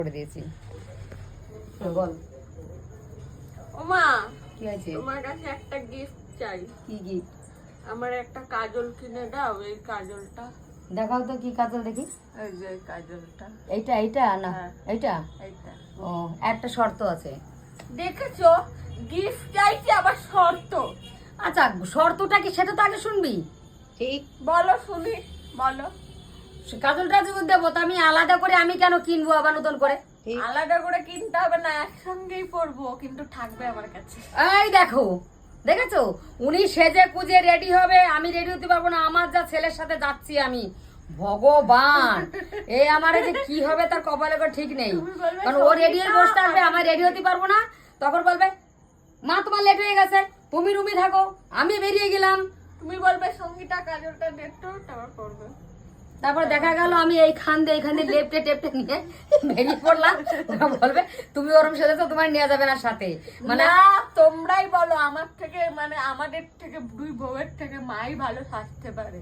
করে দিয়েছি। বল ওমা, কি আছে? তোমার কাছে একটা গিফট চাই। কি গিফট? আমার একটা কাজল কিনে দাও। এই কাজলটা দেখাও তো, কি কাজল দেখি। এই যে এই কাজলটা। এইটা এইটা না হ্যাঁ। এইটা? এইটা ও, একটা শর্ত আছে। দেখেছো, গিফট চাইছি আবার শর্ত। আচ্ছা, শর্তটা কি সেটা তো আগে শুনবি। ঠিক, বলো শুনি, বলো। কাজলটা যদি দেবো তো আমি আলাদা করে আমি কেন কিনবো আবার নতুন করে? আলাদা করে কিনতে হবে না, একসঙ্গেই পরবো, কিন্তু থাকবে আমার কাছে। এই দেখো, দেখেছো, উনি সেজে কুজে রেডি হবে, আমি রেডি হতে পারবো না। আমার যা ছেলের সাথে যাচ্ছি আমি, ভগবান, এই আমার যে কি হবে তার কপালে করে ঠিক নেই। কারণ ও রেডি হয়ে বসে থাকবে, আমার রেডি হতে পারবো না। তখন বলবে মা তোমার লেট হয়ে গেছে, তুমি রুমে থাকো, আমি বেরিয়ে গেলাম। তুমি বলবে সঙ্গীতা কাজলটা দেখতো, তারপর করবে। তারপর দেখা গেল আমি এইখান দিয়ে লেপটে টেপটে নিয়ে বেরিয়ে পড়লাম। ওরা বলবে তুমি ওরম সেজেছো, তোমার নিয়ে যাবে না সাথে। মানে না, তোমরাই বলো, আমার থেকে মানে আমাদের থেকে দুই বউয়ের থেকে মাই ভালো সাজতে পারে।